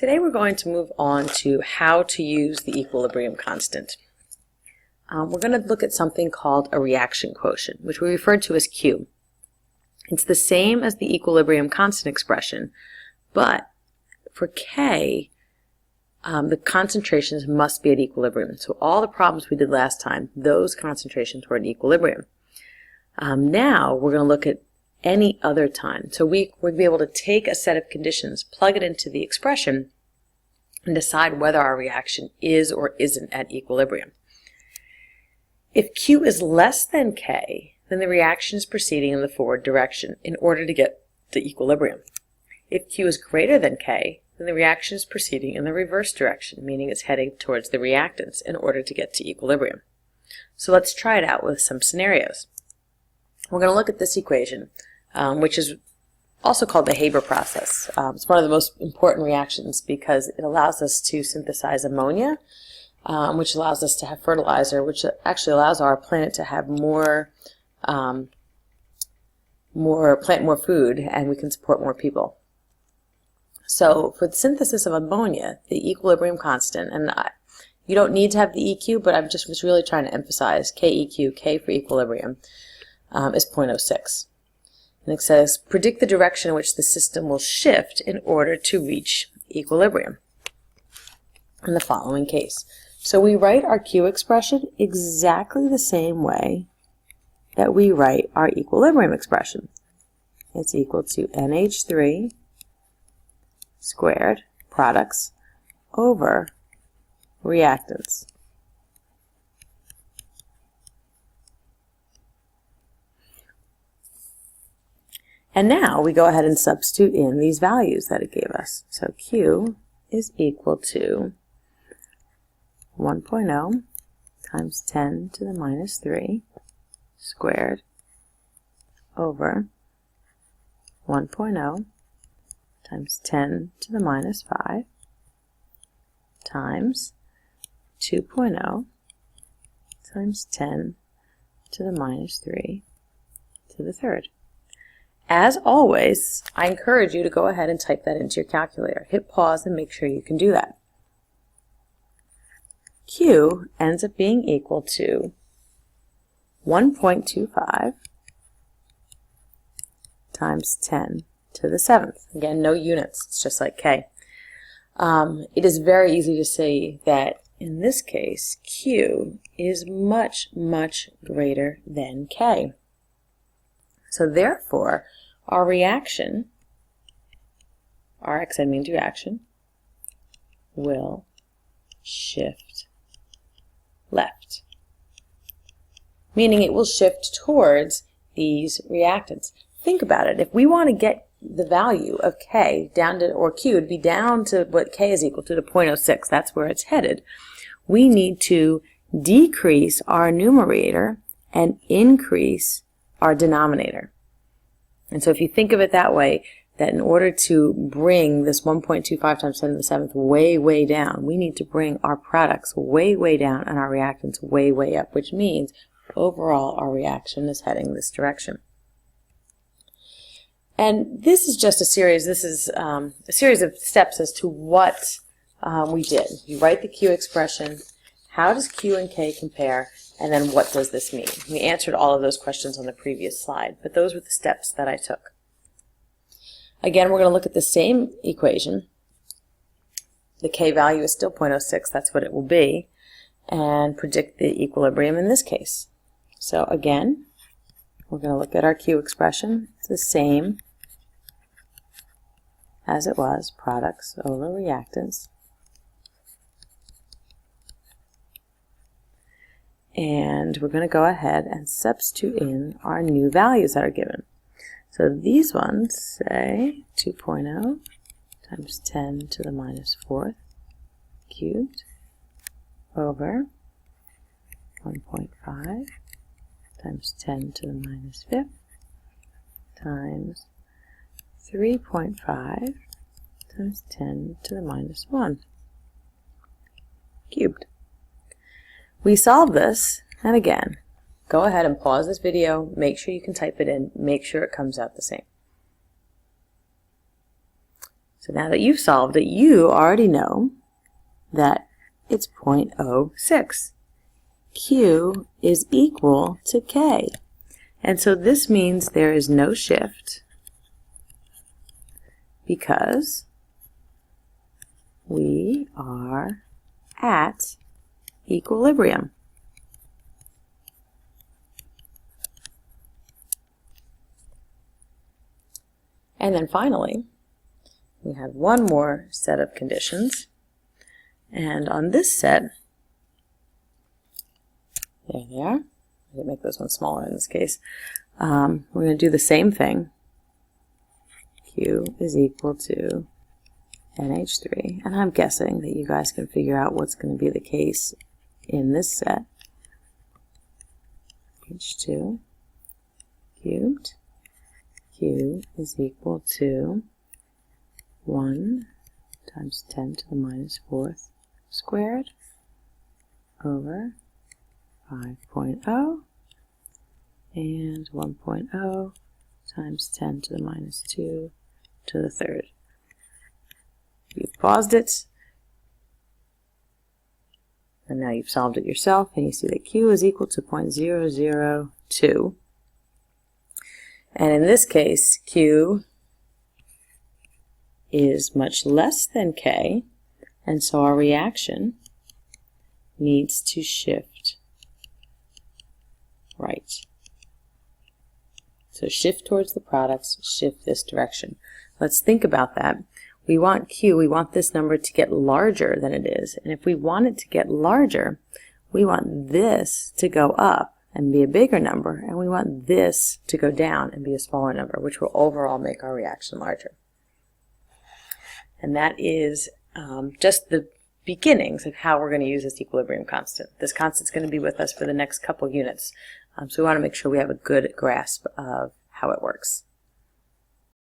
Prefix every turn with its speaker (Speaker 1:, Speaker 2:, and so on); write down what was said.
Speaker 1: Today we're going to move on to how to use the equilibrium constant. We're going to look at something called a reaction quotient, which we refer to as Q. It's the same as the equilibrium constant expression, but for K, the concentrations must be at equilibrium. So all the problems we did last time, those concentrations were at equilibrium. Now we're going to look at any other time. So we'd be able to take a set of conditions, plug it into the expression, and decide whether our reaction is or isn't at equilibrium. If Q is less than K, then the reaction is proceeding in the forward direction in order to get to equilibrium. If Q is greater than K, then the reaction is proceeding in the reverse direction, meaning it's heading towards the reactants in order to get to equilibrium. So let's try it out with some scenarios. We're going to look at this equation, which is also called the Haber process. It's one of the most important reactions because it allows us to synthesize ammonia, which allows us to have fertilizer, which actually allows our planet to have more food, and we can support more people. So for the synthesis of ammonia, the equilibrium constant, and you don't need to have the EQ, but I just was really trying to emphasize KEQ, K for equilibrium, is 0.06. And it says, predict the direction in which the system will shift in order to reach equilibrium in the following case. So we write our Q expression exactly the same way that we write our equilibrium expression. It's equal to NH3 squared products over reactants. And now we go ahead and substitute in these values that it gave us. So Q is equal to 1.0 times 10 to the minus 3 squared over 1.0 times 10 to the minus 5 times 2.0 times 10 to the minus 3 to the third. As always, I encourage you to go ahead and type that into your calculator. Hit pause and make sure you can do that. Q ends up being equal to 1.25 times 10 to the 7th. Again, no units. It's just like K. It is very easy to see that in this case, Q is much, much greater than K. So therefore, our reaction, our excited means reaction, will shift left. Meaning it will shift towards these reactants. Think about it. If we want to get the value of K down to, or Q would be down to what K is equal to 0.06, that's where it's headed, we need to decrease our numerator and increase our denominator. And so if you think of it that way, that in order to bring this 1.25 times 10 to the 7th way, way down, we need to bring our products way, way down and our reactants way, way up, which means overall our reaction is heading this direction. And this is just a series, this is a series of steps as to what we did. You write the Q expression, how does Q and K compare, and then what does this mean? We answered all of those questions on the previous slide, but those were the steps that I took. Again, we're going to look at the same equation. The K value is still 0.06, that's what it will be, and predict the equilibrium in this case. So again, we're going to look at our Q expression. It's the same as it was, products over reactants. And we're going to go ahead and substitute in our new values that are given. So these ones say 2.0 times 10 to the minus 4th cubed over 1.5 times 10 to the minus 5th times 3.5 times 10 to the minus 1 cubed. We solve this, and again, go ahead and pause this video, make sure you can type it in, make sure it comes out the same. So now that you've solved it, you already know that it's 0.06. Q is equal to K. And so this means there is no shift because we are at equilibrium. And then finally, we have one more set of conditions. And on this set, there they are. I can make those ones smaller in this case. We're going to do the same thing. Q is equal to NH3. And I'm guessing that you guys can figure out what's going to be the case in this set. H2 cubed. Q is equal to 1 times 10 to the minus 4th squared over 5.0 and 1.0 times 10 to the minus 2 to the third. You've paused it, and now you've solved it yourself, and you see that Q is equal to 0.002. And in this case, Q is much less than K, and so our reaction needs to shift right. So shift towards the products, shift this direction. Let's think about that. We want Q, we want this number to get larger than it is. And if we want it to get larger, we want this to go up and be a bigger number, and we want this to go down and be a smaller number, which will overall make our reaction larger. And that is just the beginnings of how we're going to use this equilibrium constant. This constant's going to be with us for the next couple units, so we want to make sure we have a good grasp of how it works.